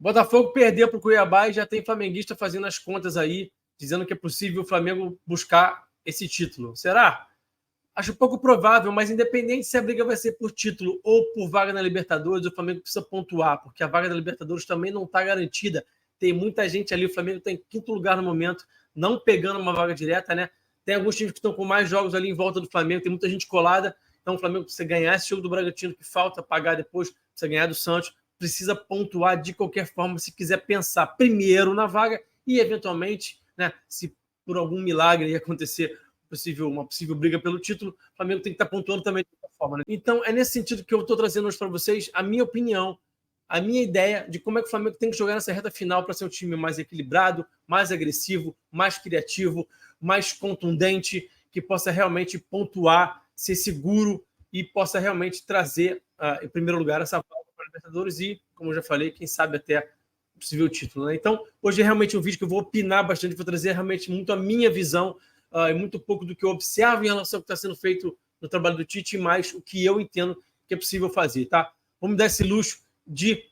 Botafogo perdeu para o Cuiabá e já tem flamenguista fazendo as contas aí, dizendo que é possível o Flamengo buscar esse título. Será? Acho pouco provável, mas independente se a briga vai ser por título ou por vaga na Libertadores, o Flamengo precisa pontuar, porque a vaga da Libertadores também não está garantida. Tem muita gente ali, o Flamengo está em quinto lugar no momento, não pegando uma vaga direta, né? Tem alguns times que estão com mais jogos ali em volta do Flamengo, tem muita gente colada, então o Flamengo precisa ganhar esse jogo do Bragantino que falta, pagar depois, precisa ganhar do Santos, precisa pontuar de qualquer forma se quiser pensar primeiro na vaga e, eventualmente, né, se por algum milagre acontecer uma possível briga pelo título, o Flamengo tem que estar pontuando também de qualquer forma. Né? Então, é nesse sentido que eu estou trazendo hoje para vocês a minha opinião, a minha ideia de como é que o Flamengo tem que jogar nessa reta final para ser um time mais equilibrado, mais agressivo, mais criativo, mais contundente, que possa realmente pontuar, ser seguro e possa realmente trazer, em primeiro lugar, essa vaga para a Libertadores e, como eu já falei, quem sabe até possível título. Né? Então, hoje é realmente um vídeo que eu vou opinar bastante, vou trazer realmente muito a minha visão e muito pouco do que eu observo em relação ao que está sendo feito no trabalho do Tite, mais o que eu entendo que é possível fazer, tá? Vamos dar esse luxo de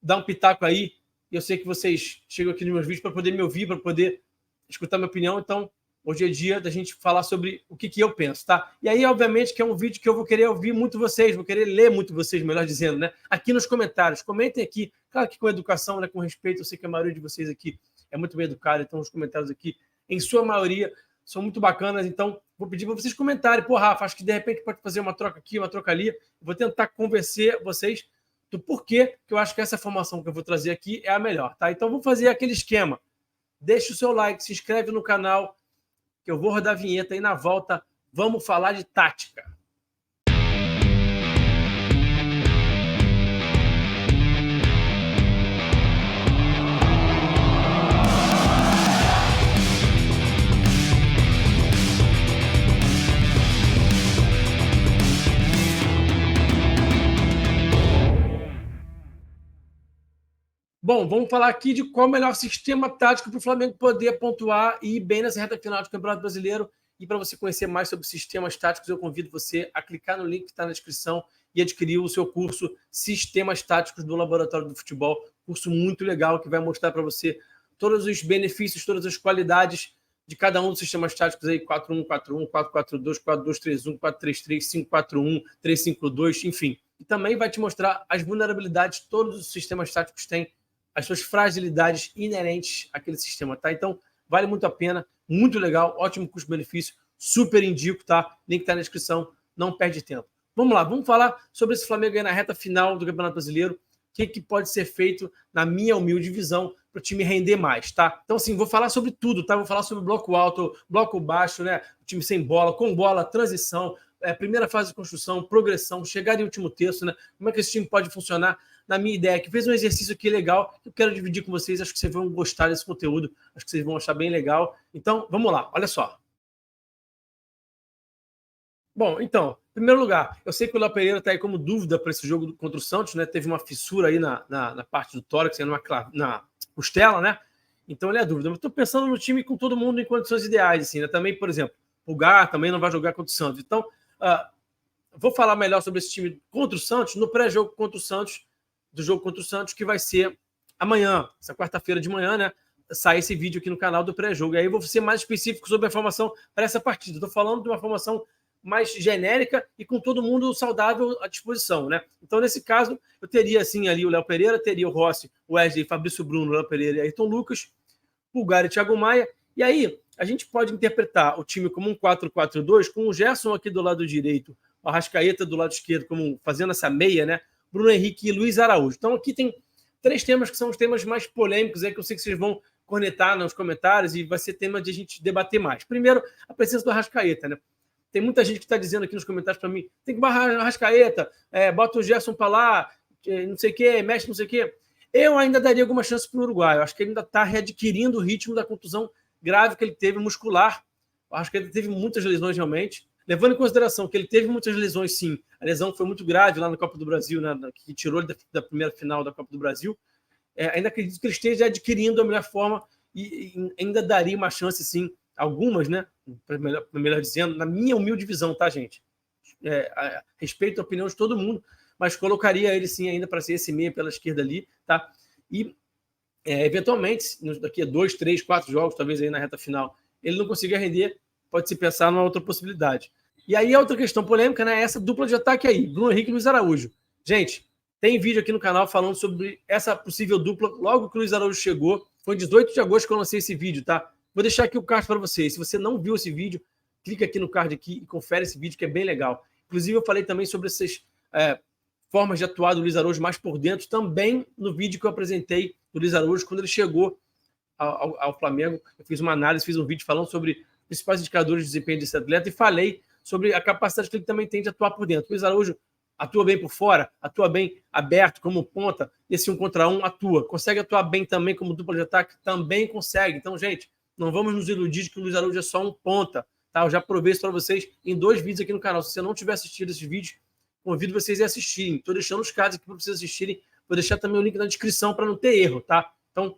dar um pitaco aí. Eu sei que vocês chegam aqui nos meus vídeos para poder me ouvir, para poder escutar minha opinião, então hoje é dia da gente falar sobre o que eu penso, tá? E aí, obviamente, que é um vídeo que eu vou querer ouvir muito vocês, vou querer ler muito vocês, melhor dizendo, né? Aqui nos comentários. Comentem aqui, claro que com educação, né? Com respeito, eu sei que a maioria de vocês aqui é muito bem educada, então os comentários aqui, em sua maioria, são muito bacanas, então vou pedir para vocês comentarem. Pô, Rafa, acho que de repente pode fazer uma troca aqui, uma troca ali. Vou tentar convencer vocês do porquê que eu acho que essa formação que eu vou trazer aqui é a melhor, tá? Então vamos fazer aquele esquema. Deixa o seu like, se inscreve no canal, que eu vou rodar a vinheta e na volta vamos falar de tática. Bom, vamos falar aqui de qual é o melhor sistema tático para o Flamengo poder pontuar e ir bem nessa reta final do Campeonato Brasileiro. E para você conhecer mais sobre sistemas táticos, eu convido você a clicar no link que está na descrição e adquirir o seu curso Sistemas Táticos do Laboratório do Futebol. Curso muito legal que vai mostrar para você todos os benefícios, todas as qualidades de cada um dos sistemas táticos aí, 4-1-4-1, 4-4-2, 4-2-3-1, 4-3-3, 5-4-1, 3-5-2, enfim. E também vai te mostrar as vulnerabilidades que todos os sistemas táticos têm, as suas fragilidades inerentes àquele sistema, tá? Então, vale muito a pena, muito legal, ótimo custo-benefício, super indico, tá? Link tá na descrição, não perde tempo. Vamos lá, vamos falar sobre esse Flamengo aí na reta final do Campeonato Brasileiro, o que pode ser feito, na minha humilde visão, para o time render mais, tá? Então, assim, vou falar sobre tudo, tá? Vou falar sobre bloco alto, bloco baixo, né? O time sem bola, com bola, transição, primeira fase de construção, progressão, chegar em último terço, né? Como é que esse time pode funcionar? Na minha ideia, que fez um exercício aqui legal, que eu quero dividir com vocês, acho que vocês vão gostar desse conteúdo, acho que vocês vão achar bem legal. Então, vamos lá, olha só. Bom, então, em primeiro lugar, eu sei que o Léo Pereira está aí como dúvida para esse jogo contra o Santos, né? Teve uma fissura aí na parte do tórax, na costela, né? Então ele é dúvida. Eu estou pensando no time com todo mundo em condições ideais, assim, né? Também, por exemplo, o Pulgar também não vai jogar contra o Santos. Então, vou falar melhor sobre esse time contra o Santos no pré-jogo contra o Santos, do jogo contra o Santos, que vai ser amanhã, essa quarta-feira de manhã, né? Sai esse vídeo aqui no canal do pré-jogo. E aí eu vou ser mais específico sobre a formação para essa partida. Estou falando de uma formação mais genérica e com todo mundo saudável à disposição, né? Então, nesse caso, eu teria, assim, ali o Léo Pereira, teria o Rossi, o Wesley, Fabrício Bruno, Léo Pereira e Ayrton Lucas, Pulgar e Thiago Maia. E aí, a gente pode interpretar o time como um 4-4-2, com o Gerson aqui do lado direito, o Arrascaeta do lado esquerdo, como fazendo essa meia, né? Bruno Henrique e Luiz Araújo. Então, aqui tem 3 temas que são os temas mais polêmicos, que eu sei que vocês vão cornetar nos comentários e vai ser tema de a gente debater mais. Primeiro, a presença do Arrascaeta, né? Tem muita gente que está dizendo aqui nos comentários para mim, tem que barrar o Arrascaeta, bota o Gerson para lá, não sei o quê, mexe não sei o quê. Eu ainda daria alguma chance para o Uruguai. Eu acho que ele ainda está readquirindo o ritmo da contusão grave que ele teve muscular. Eu acho que ele teve muitas lesões realmente. Levando em consideração que ele teve muitas lesões, sim. A lesão foi muito grave lá na Copa do Brasil, né, que tirou ele da primeira final da Copa do Brasil. Ainda acredito que ele esteja adquirindo a melhor forma e ainda daria uma chance, sim, algumas, né? Melhor dizendo, na minha humilde visão, tá, gente? Respeito a opinião de todo mundo, mas colocaria ele, sim, ainda para ser esse meia pela esquerda ali, tá? e eventualmente, daqui a 2, 3, 4 jogos, talvez aí na reta final, ele não consiga render, pode-se pensar numa outra possibilidade. E aí a outra questão polêmica, né, é essa dupla de ataque aí, Bruno Henrique e Luiz Araújo. Gente, tem vídeo aqui no canal falando sobre essa possível dupla, logo que o Luiz Araújo chegou, foi 18 de agosto que eu lancei esse vídeo, tá? Vou deixar aqui o card para vocês. Se você não viu esse vídeo, clica aqui no card aqui e confere esse vídeo que é bem legal. Inclusive, eu falei também sobre essas formas de atuar do Luiz Araújo mais por dentro, também no vídeo que eu apresentei do Luiz Araújo quando ele chegou ao Flamengo. Eu fiz uma análise, fiz um vídeo falando sobre os principais indicadores de desempenho desse atleta e falei sobre a capacidade que ele também tem de atuar por dentro. O Luiz Araújo atua bem por fora, atua bem aberto como ponta, esse 1 contra 1 atua. Consegue atuar bem também como dupla de ataque? Também consegue. Então, gente, não vamos nos iludir de que o Luiz Araújo é só um ponta. Tá? Eu já provei isso para vocês em 2 vídeos aqui no canal. Se você não tiver assistido esses vídeos, convido vocês a assistirem. Estou deixando os cards aqui para vocês assistirem. Vou deixar também o link na descrição para não ter erro, tá? Então,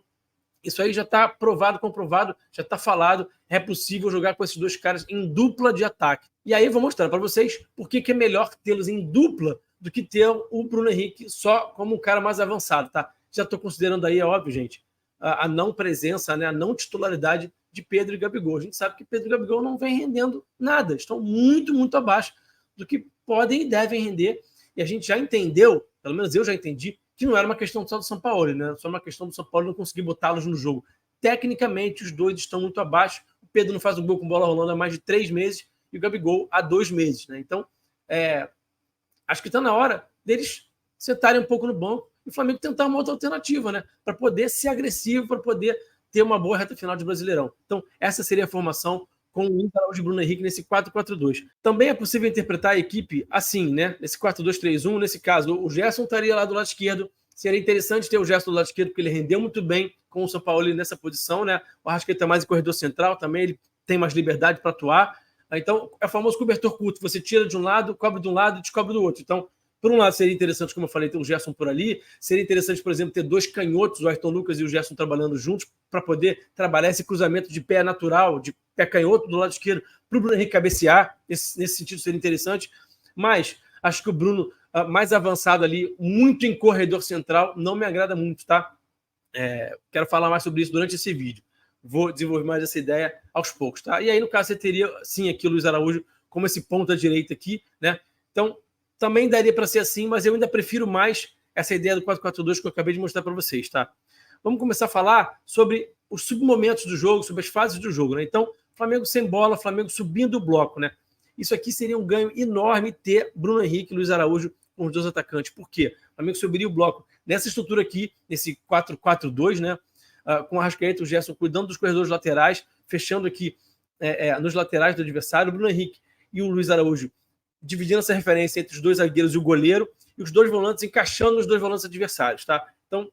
isso aí já está provado, comprovado, já está falado. É possível jogar com esses 2 caras em dupla de ataque. E aí eu vou mostrar para vocês por que é melhor tê-los em dupla do que ter o Bruno Henrique só como um cara mais avançado, tá? Já estou considerando aí, é óbvio, gente, a não presença, né, a não titularidade de Pedro e Gabigol. A gente sabe que Pedro e Gabigol não vem rendendo nada, estão muito, muito abaixo do que podem e devem render. E a gente já entendeu, pelo menos eu já entendi, que não era uma questão só do São Paulo, né? Só uma questão do São Paulo não conseguir botá-los no jogo. Tecnicamente, os dois estão muito abaixo. O Pedro não faz um gol com bola rolando há mais de 3 meses e o Gabigol há 2 meses, né? Então, acho que está na hora deles sentarem um pouco no banco e o Flamengo tentar uma outra alternativa, né? Para poder ser agressivo, para poder ter uma boa reta final de Brasileirão. Então, essa seria a formação com o Luiz Araújo e Bruno Henrique nesse 4-4-2. Também é possível interpretar a equipe assim, né? Nesse 4-2-3-1, nesse caso, o Gerson estaria lá do lado esquerdo. Seria interessante ter o Gerson do lado esquerdo, porque ele rendeu muito bem com o São Paulo nessa posição, né? O Arrascaeta mais em corredor central também, ele tem mais liberdade para atuar. Então, é o famoso cobertor curto. Você tira de um lado, cobre de um lado e descobre do outro. Então, por um lado, seria interessante, como eu falei, ter o Gerson por ali. Seria interessante, por exemplo, ter 2 canhotos, o Ayrton Lucas e o Gerson trabalhando juntos, para poder trabalhar esse cruzamento de pé natural, de pé canhoto do lado esquerdo, para o Bruno Henrique cabecear. Nesse sentido, seria interessante. Mas acho que o Bruno, mais avançado ali, muito em corredor central, não me agrada muito, tá? Quero falar mais sobre isso durante esse vídeo. Vou desenvolver mais essa ideia aos poucos, tá? E aí, no caso, você teria, sim, aqui o Luiz Araújo como esse ponta direita aqui, né? Então, também daria para ser assim, mas eu ainda prefiro mais essa ideia do 4-4-2 que eu acabei de mostrar para vocês, tá? Vamos começar a falar sobre os submomentos do jogo, sobre as fases do jogo, né? Então, Flamengo sem bola, Flamengo subindo o bloco, né? Isso aqui seria um ganho enorme ter Bruno Henrique e Luiz Araújo com os 2 atacantes. Por quê? O Flamengo subiria o bloco nessa estrutura aqui, nesse 4-4-2, né? Com o Arrascaeta e o Gerson cuidando dos corredores laterais, fechando aqui nos laterais do adversário, o Bruno Henrique e o Luiz Araújo dividindo essa referência entre os 2 zagueiros e o goleiro, e os 2 volantes encaixando nos 2 volantes adversários, tá? Então,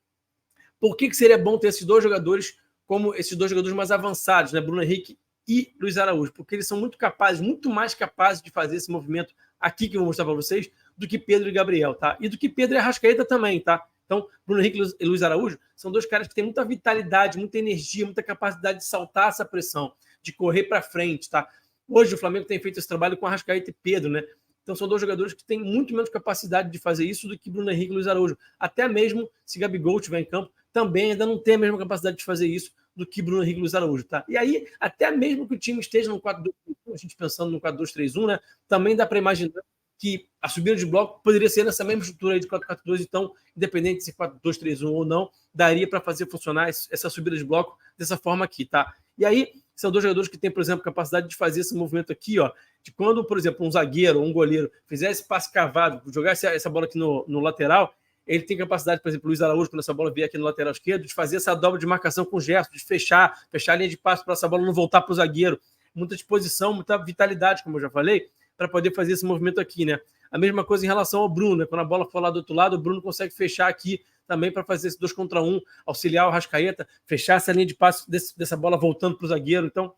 por que seria bom ter esses 2 jogadores como esses 2 jogadores mais avançados, né? Bruno Henrique e Luiz Araújo? Porque eles são muito capazes, muito mais capazes de fazer esse movimento aqui que eu vou mostrar para vocês, do que Pedro e Gabriel, tá? E do que Pedro e Arrascaeta também, tá? Então, Bruno Henrique e Luiz Araújo são 2 caras que têm muita vitalidade, muita energia, muita capacidade de saltar essa pressão, de correr para frente, tá? Hoje o Flamengo tem feito esse trabalho com Arrascaeta e Pedro, né? Então são 2 jogadores que têm muito menos capacidade de fazer isso do que Bruno Henrique e Luiz Araújo. Até mesmo se Gabigol estiver em campo, também ainda não tem a mesma capacidade de fazer isso do que Bruno Henrique e Luiz Araújo, tá? E aí, até mesmo que o time esteja no 4-2-3-1, a gente pensando no 4-2-3-1, né? Também dá para imaginar que a subida de bloco poderia ser nessa mesma estrutura aí de 4-4-2, então, independente de ser 4-2-3-1 ou não, daria para fazer funcionar essa subida de bloco dessa forma aqui, tá? E aí, são 2 jogadores que têm, por exemplo, capacidade de fazer esse movimento aqui, ó, de quando, por exemplo, um zagueiro ou um goleiro fizer esse passe cavado, jogar essa bola aqui no lateral, ele tem capacidade, por exemplo, o Luiz Araújo, quando essa bola vier aqui no lateral esquerdo, de fazer essa dobra de marcação com gesto, de fechar a linha de passe para essa bola não voltar para o zagueiro. Muita disposição, muita vitalidade, como eu já falei, para poder fazer esse movimento aqui, né? A mesma coisa em relação ao Bruno, né? Quando a bola for lá do outro lado, o Bruno consegue fechar aqui também para fazer esse 2 contra 1, auxiliar o Arrascaeta, fechar essa linha de passe dessa bola voltando para o zagueiro. Então,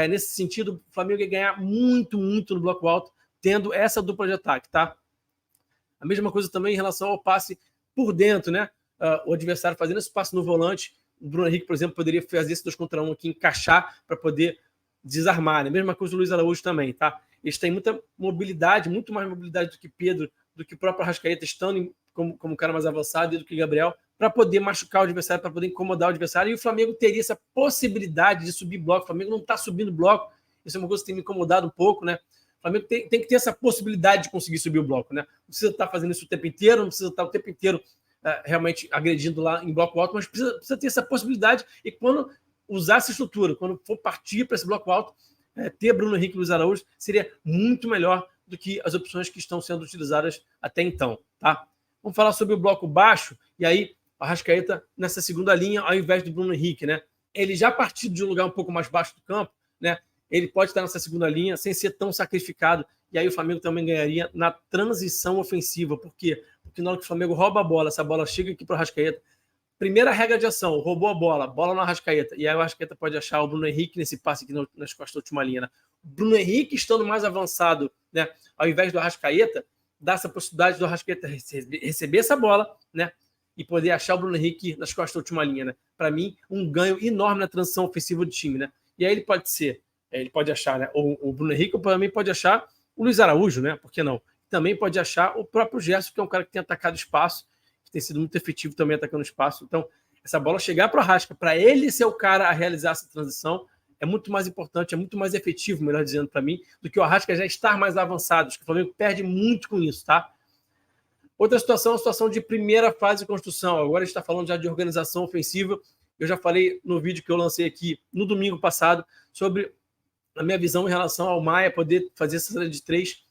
nesse sentido, o Flamengo ia ganhar muito, muito no bloco alto, tendo essa dupla de ataque, tá? A mesma coisa também em relação ao passe por dentro, né? O adversário fazendo esse passe no volante, o Bruno Henrique, por exemplo, poderia fazer esse 2 contra 1 aqui, encaixar para poder desarmar, né? Mesma coisa o Luiz Araújo também, tá? Eles têm muita mobilidade, muito mais mobilidade do que Pedro, do que o próprio Arrascaeta, estando como cara mais avançado, e do que Gabriel, para poder machucar o adversário, para poder incomodar o adversário, e o Flamengo teria essa possibilidade de subir bloco. O Flamengo não está subindo bloco, isso é uma coisa que tem me incomodado um pouco, né? O Flamengo tem que ter essa possibilidade de conseguir subir o bloco, né? Não precisa estar fazendo isso o tempo inteiro, não precisa estar o tempo inteiro realmente agredindo lá em bloco alto, mas precisa ter essa possibilidade, e quando usar essa estrutura, quando for partir para esse bloco alto, ter Bruno Henrique e Luiz Araújo seria muito melhor do que as opções que estão sendo utilizadas até então, tá? Vamos falar sobre o bloco baixo, e aí a Arrascaeta nessa segunda linha, ao invés do Bruno Henrique, né? Ele já partindo de um lugar um pouco mais baixo do campo, né? Ele pode estar nessa segunda linha sem ser tão sacrificado, e aí o Flamengo também ganharia na transição ofensiva. Por quê? Porque na hora que o Flamengo rouba a bola, essa bola chega aqui para o Arrascaeta, primeira regra de ação, roubou a bola no Arrascaeta, e aí o Arrascaeta pode achar o Bruno Henrique nesse passe aqui nas costas da última linha, né? O Bruno Henrique estando mais avançado, né, ao invés do Arrascaeta, dá essa possibilidade do Arrascaeta receber essa bola, né, e poder achar o Bruno Henrique nas costas da última linha, né? Para mim, um ganho enorme na transição ofensiva do time, né? E aí ele pode achar, né, o Bruno Henrique, ou também pode achar o Luiz Araújo, né? Por que não? Também pode achar o próprio Gerson, que é um cara que tem atacado espaço, que tem sido muito efetivo também atacando espaço. Então, essa bola chegar para o Arrasca, para ele ser o cara a realizar essa transição, é muito mais importante, é muito mais efetivo, melhor dizendo, para mim, do que o Arrasca já estar mais avançado. Acho que o Flamengo perde muito com isso, tá? Outra situação, a situação de primeira fase de construção. Agora a gente está falando já de organização ofensiva. Eu já falei no vídeo que eu lancei aqui no domingo passado sobre a minha visão em relação ao Maia poder fazer essa saída de 3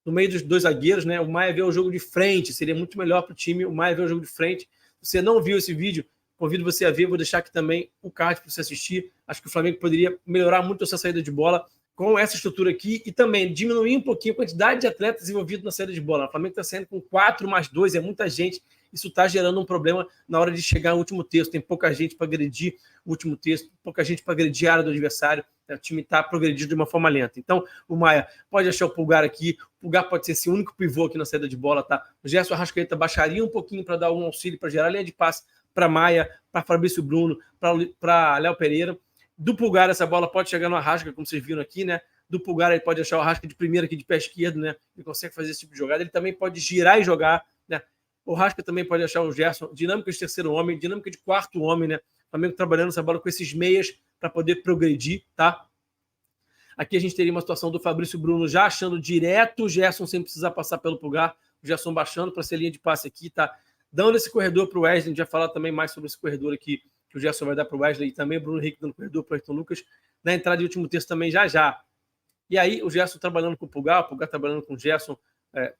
no meio dos dois zagueiros, né? O Maia vê o jogo de frente, seria muito melhor para o time o Maia ver o jogo de frente. Se você não viu esse vídeo, convido você a ver, vou deixar aqui também o card para você assistir. Acho que o Flamengo poderia melhorar muito essa saída de bola com essa estrutura aqui e também diminuir um pouquinho a quantidade de atletas envolvidos na saída de bola. O Flamengo está saindo com 4 mais 2, é muita gente. Isso está gerando um problema na hora de chegar no último terço. Tem pouca gente para agredir o último terço, pouca gente para agredir a área do adversário. O time está progredindo de uma forma lenta. Então, o Maia pode achar o Pulgar aqui. O Pulgar pode ser esse único pivô aqui na saída de bola, tá? O Gerson Arrascaeta baixaria um pouquinho para dar um auxílio, para gerar linha de passe para Maia, para Fabrício Bruno, para Léo Pereira. Do Pulgar, essa bola pode chegar no Arrasca, como vocês viram aqui, né? Do Pulgar, ele pode achar o Arrasca de primeira aqui de pé esquerdo, né? Ele consegue fazer esse tipo de jogada. Ele também pode girar e jogar, né? O Arrasca também pode achar o Gerson, dinâmica de terceiro homem, dinâmica de quarto homem, né? O Flamengo trabalhando essa bola com esses meias para poder progredir, tá? Aqui a gente teria uma situação do Fabrício Bruno já achando direto o Gerson sem precisar passar pelo Pulgar, o Gerson baixando para ser linha de passe aqui, tá? Dando esse corredor para o Wesley, a gente vai falar também mais sobre esse corredor aqui que o Gerson vai dar para o Wesley e também o Bruno Henrique dando corredor para o Ayrton Lucas na entrada de último terço também já. E aí o Gerson trabalhando com o Pulgar trabalhando com o Gerson,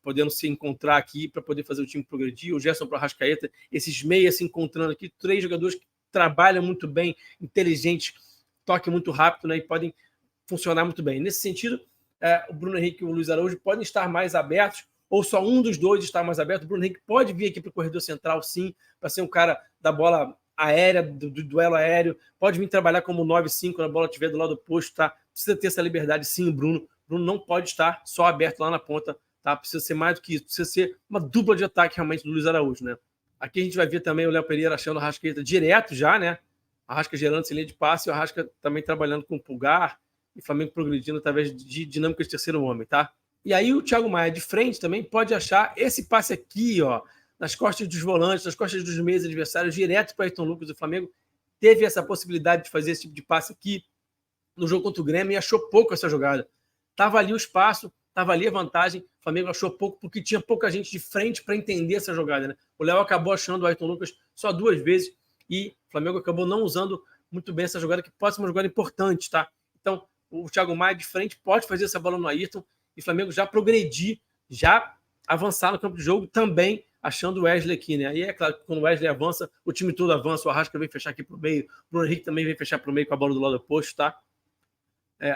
podendo se encontrar aqui para poder fazer o time progredir, o Gerson para o Arrascaeta, esses meias se encontrando aqui, 3 jogadores que trabalham muito bem, inteligentes, toque muito rápido, né, e podem funcionar muito bem. Nesse sentido, o Bruno Henrique e o Luiz Araújo podem estar mais abertos, ou só um dos dois estar mais aberto. O Bruno Henrique pode vir aqui para o corredor central, sim, para ser um cara da bola aérea, do duelo aéreo, pode vir trabalhar como 9-5 quando a bola estiver do lado oposto, tá? Precisa ter essa liberdade, sim, o Bruno. O Bruno não pode estar só aberto lá na ponta, tá? Precisa ser mais do que isso, precisa ser uma dupla de ataque realmente do Luiz Araújo, né? Aqui a gente vai ver também o Léo Pereira achando a Arrascaeta direto já, né? A Arrasca gerando essa linha de passe e o Arrasca também trabalhando com o Pulgar e o Flamengo progredindo através de dinâmica de terceiro homem, tá? E aí o Thiago Maia de frente também pode achar esse passe aqui, ó, nas costas dos volantes, nas costas dos meios adversários, direto para o Ayrton Lucas. O Flamengo teve essa possibilidade de fazer esse tipo de passe aqui no jogo contra o Grêmio e achou pouco essa jogada. Tava ali o espaço, tava ali a vantagem, o Flamengo achou pouco porque tinha pouca gente de frente para entender essa jogada, né? O Léo acabou achando o Ayrton Lucas só 2 vezes e o Flamengo acabou não usando muito bem essa jogada, que pode ser uma jogada importante, tá? Então, o Thiago Maia de frente pode fazer essa bola no Ayrton e o Flamengo já progredir, já avançar no campo de jogo, também achando o Wesley aqui, né? Aí é claro que quando o Wesley avança, o time todo avança, o Arrasca vem fechar aqui pro meio, o Bruno Henrique também vem fechar pro meio com a bola do lado oposto, tá?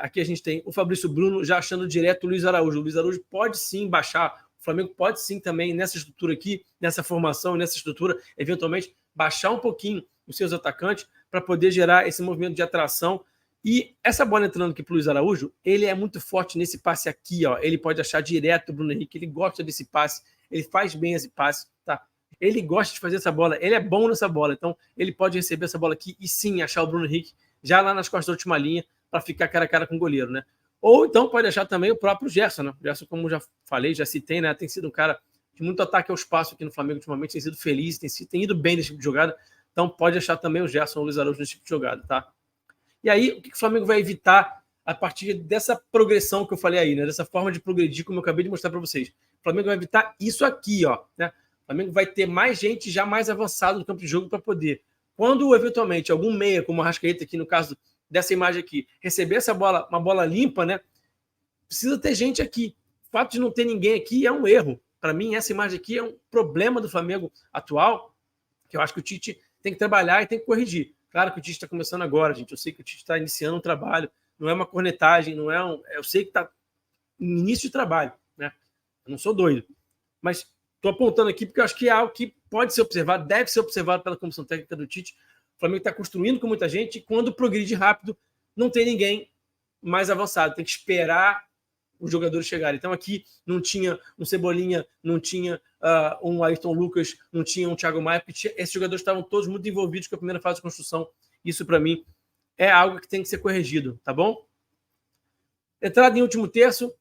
Aqui a gente tem o Fabrício Bruno já achando direto o Luiz Araújo. O Luiz Araújo pode sim baixar, o Flamengo pode sim também, nessa estrutura aqui, nessa formação, nessa estrutura, eventualmente baixar um pouquinho os seus atacantes para poder gerar esse movimento de atração. E essa bola entrando aqui para o Luiz Araújo, ele é muito forte nesse passe aqui, ó. Ele pode achar direto o Bruno Henrique, ele gosta desse passe, ele faz bem esse passe, tá? Ele gosta de fazer essa bola, ele é bom nessa bola, então ele pode receber essa bola aqui e sim achar o Bruno Henrique já lá nas costas da última linha para ficar cara a cara com o goleiro, né? Ou então pode achar também o próprio Gerson, né? O Gerson, como já falei, já citei, né? Tem sido um cara de muito ataque ao espaço aqui no Flamengo ultimamente, tem sido feliz, tem ido bem nesse tipo de jogada. Então pode achar também o Gerson ou o Luiz Araújo nesse tipo de jogada, tá? E aí, o que o Flamengo vai evitar a partir dessa progressão que eu falei aí, né? Dessa forma de progredir, como eu acabei de mostrar para vocês. O Flamengo vai evitar isso aqui, ó, né? O Flamengo vai ter mais gente já mais avançado no campo de jogo para poder, quando eventualmente algum meia, como o Arrascaeta aqui no caso dessa imagem aqui, receber essa bola, uma bola limpa, né? Precisa ter gente aqui. O fato de não ter ninguém aqui é um erro. Para mim, essa imagem aqui é um problema do Flamengo atual, que eu acho que o Tite tem que trabalhar e tem que corrigir. Claro que o Tite está começando agora, gente. Eu sei que o Tite está iniciando um trabalho, não é uma cornetagem, não é um. Eu sei que está em início de trabalho, né? Eu não sou doido. Mas estou apontando aqui porque eu acho que é algo que pode ser observado, deve ser observado pela comissão técnica do Tite. O Flamengo está construindo com muita gente e quando progride rápido, não tem ninguém mais avançado. Tem que esperar os jogadores chegarem. Então aqui não tinha um Cebolinha, não tinha um Ayrton Lucas, não tinha um Thiago Maia, porque esses jogadores estavam todos muito envolvidos com a primeira fase de construção. Isso, para mim, é algo que tem que ser corrigido, tá bom? Entrada em último terço,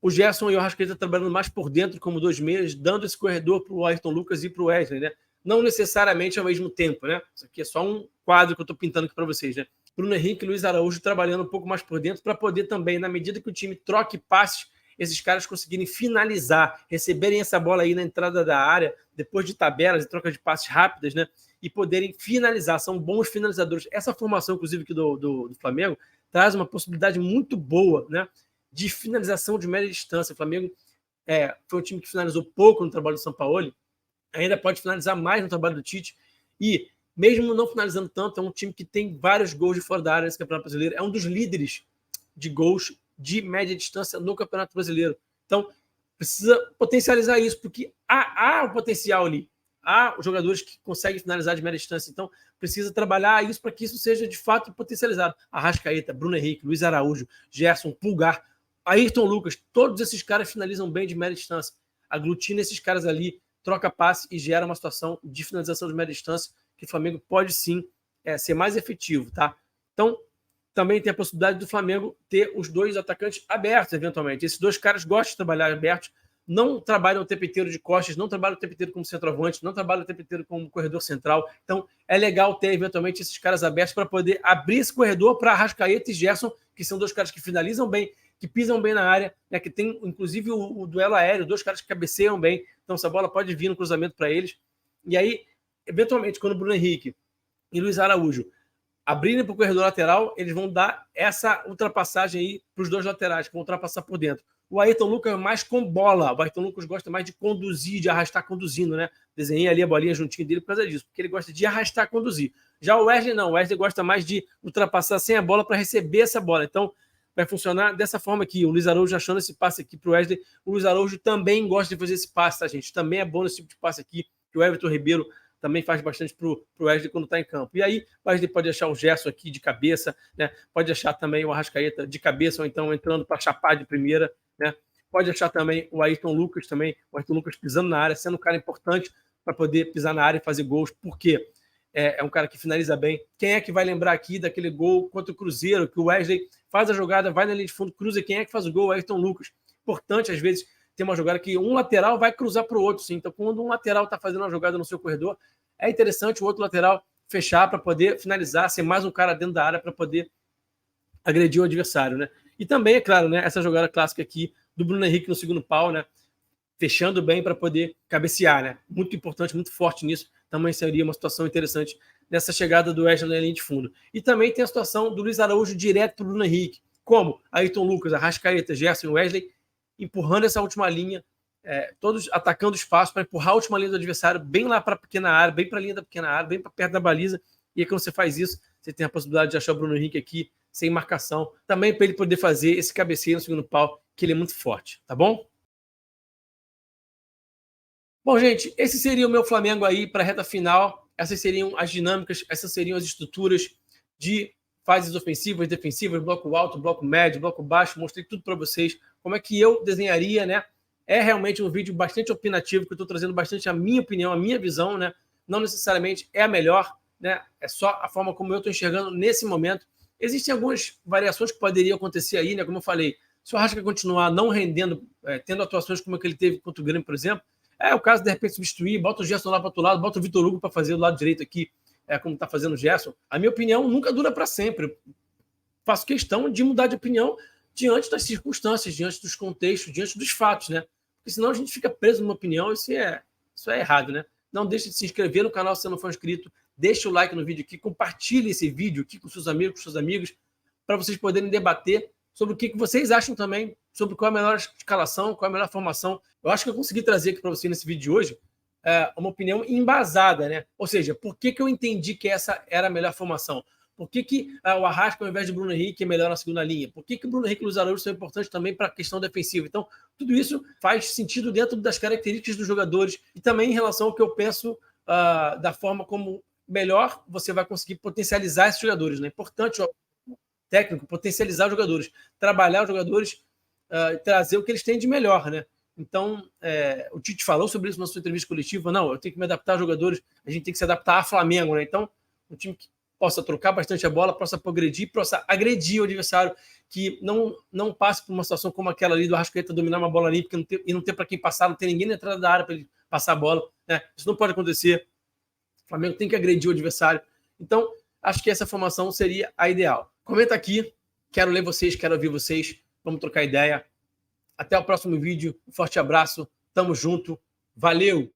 o Gerson e o Arrascaeta trabalhando mais por dentro, como 2 meias, dando esse corredor para o Ayrton Lucas e para o Wesley, né? Não necessariamente ao mesmo tempo, né? Isso aqui é só um quadro que eu estou pintando aqui para vocês, né? Bruno Henrique e Luiz Araújo trabalhando um pouco mais por dentro para poder também, na medida que o time troque passes, esses caras conseguirem finalizar, receberem essa bola aí na entrada da área, depois de tabelas e troca de passes rápidas, né? E poderem finalizar. São bons finalizadores. Essa formação, inclusive, aqui do Flamengo, traz uma possibilidade muito boa, né? De finalização de média distância. O Flamengo foi um time que finalizou pouco no trabalho do Sampaoli, ainda pode finalizar mais no trabalho do Tite. E mesmo não finalizando tanto, é um time que tem vários gols de fora da área nesse Campeonato Brasileiro. É um dos líderes de gols de média distância no Campeonato Brasileiro. Então, precisa potencializar isso, porque há o potencial ali. Há jogadores que conseguem finalizar de média distância. Então, precisa trabalhar isso para que isso seja, de fato, potencializado. Arrascaeta, Bruno Henrique, Luiz Araújo, Gerson, Pulgar, Ayrton Lucas, todos esses caras finalizam bem de média distância. Aglutina esses caras ali, troca passe e gera uma situação de finalização de média distância que o Flamengo pode sim ser mais efetivo, tá? Então, também tem a possibilidade do Flamengo ter os 2 atacantes abertos, eventualmente. Esses 2 caras gostam de trabalhar abertos, não trabalham o tempo inteiro de costas, não trabalham o tempo inteiro como centroavante, não trabalham o tempo inteiro como corredor central. Então, é legal ter, eventualmente, esses caras abertos para poder abrir esse corredor para Arrascaeta e Gerson, que são 2 caras que finalizam bem, que pisam bem na área, né, que tem, inclusive, o duelo aéreo, 2 caras que cabeceiam bem. Então, essa bola pode vir no cruzamento para eles. E aí, eventualmente, quando o Bruno Henrique e Luiz Araújo abrirem para o corredor lateral, eles vão dar essa ultrapassagem aí para os 2 laterais, que vão ultrapassar por dentro. O Ayrton Lucas é mais com bola. O Ayrton Lucas gosta mais de conduzir, de arrastar conduzindo, né? Desenhei ali a bolinha juntinho dele por causa disso, porque ele gosta de arrastar, conduzir. Já o Wesley não. O Wesley gosta mais de ultrapassar sem a bola para receber essa bola. Então, vai funcionar dessa forma aqui. O Luiz Araújo achando esse passe aqui para o Wesley. O Luiz Araújo também gosta de fazer esse passe, tá, gente? Também é bom nesse tipo de passe aqui, que o Everton Ribeiro também faz bastante para o Wesley quando está em campo. E aí, o Wesley pode achar o Gerson aqui de cabeça, né? Pode achar também o Arrascaeta de cabeça, ou então entrando para chapar de primeira, né? Pode achar também o Ayrton Lucas também, o Ayrton Lucas pisando na área, sendo um cara importante para poder pisar na área e fazer gols, porque é um cara que finaliza bem. Quem é que vai lembrar aqui daquele gol contra o Cruzeiro, que o Wesley faz a jogada, vai na linha de fundo, cruza, quem é que faz o gol? O Ayrton Lucas. Importante, às vezes, ter uma jogada que um lateral vai cruzar para o outro, sim. Então, quando um lateral está fazendo uma jogada no seu corredor, é interessante o outro lateral fechar para poder finalizar, ser mais um cara dentro da área para poder agredir o adversário, né? E também, é claro, né, essa jogada clássica aqui do Bruno Henrique no segundo pau, né? Fechando bem para poder cabecear, né? Muito importante, muito forte nisso. Também seria uma situação interessante nessa chegada do Wesley na linha de fundo. E também tem a situação do Luiz Araújo direto para o Bruno Henrique. Como Ayrton Lucas, Arrascaeta, Gerson e Wesley empurrando essa última linha, todos atacando espaço para empurrar a última linha do adversário bem lá para a pequena área, bem para a linha da pequena área, bem para perto da baliza. E aí, quando você faz isso, você tem a possibilidade de achar o Bruno Henrique aqui sem marcação. Também para ele poder fazer esse cabeceio no segundo pau, que ele é muito forte, tá bom? Bom, gente, esse seria o meu Flamengo aí para a reta final. Essas seriam as dinâmicas, essas seriam as estruturas de fases ofensivas, defensivas, bloco alto, bloco médio, bloco baixo. Mostrei tudo para vocês, como é que eu desenharia, né? É realmente um vídeo bastante opinativo, que eu estou trazendo bastante a minha opinião, a minha visão, né? Não necessariamente é a melhor, né? É só a forma como eu estou enxergando nesse momento. Existem algumas variações que poderiam acontecer aí, né? Como eu falei, se o Arrascaeta continuar não rendendo, tendo atuações como a que ele teve contra o Grêmio, por exemplo, É o caso de repente substituir, bota o Gerson lá para outro lado, bota o Vitor Hugo para fazer do lado direito aqui, como está fazendo o Gerson. A minha opinião nunca dura para sempre. Eu faço questão de mudar de opinião diante das circunstâncias, diante dos contextos, diante dos fatos, né? Porque senão a gente fica preso numa opinião, isso é errado, né? Não deixe de se inscrever no canal se você não for inscrito, deixe o like no vídeo aqui, compartilhe esse vídeo aqui com seus amigos, com seus amigos, para vocês poderem debater sobre o que vocês acham também, sobre qual é a melhor escalação, qual é a melhor formação. Eu acho que eu consegui trazer aqui para vocês nesse vídeo de hoje uma opinião embasada, né? Ou seja, por que eu entendi que essa era a melhor formação? Por que o Arrasca, ao invés de Bruno Henrique, é melhor na segunda linha? Por que o Bruno Henrique e o Luiz Araújo são importantes também para a questão defensiva? Então, tudo isso faz sentido dentro das características dos jogadores e também em relação ao que eu penso da forma como melhor você vai conseguir potencializar esses jogadores, né? É importante o técnico potencializar os jogadores, trabalhar os jogadores, trazer o que eles têm de melhor, né? Então, o Tite falou sobre isso na sua entrevista coletiva. Não, eu tenho que me adaptar a jogadores, a gente tem que se adaptar a Flamengo, né? Então, um time que possa trocar bastante a bola, possa progredir, possa agredir o adversário, que não passe por uma situação como aquela ali do Arrascaeta dominar uma bola ali e não ter para quem passar, não ter ninguém na entrada da área para ele passar a bola, né? Isso não pode acontecer. O Flamengo tem que agredir o adversário. Então, acho que essa formação seria a ideal. Comenta aqui, quero ler vocês, quero ouvir vocês, vamos trocar ideia. Até o próximo vídeo, um forte abraço, tamo junto, valeu!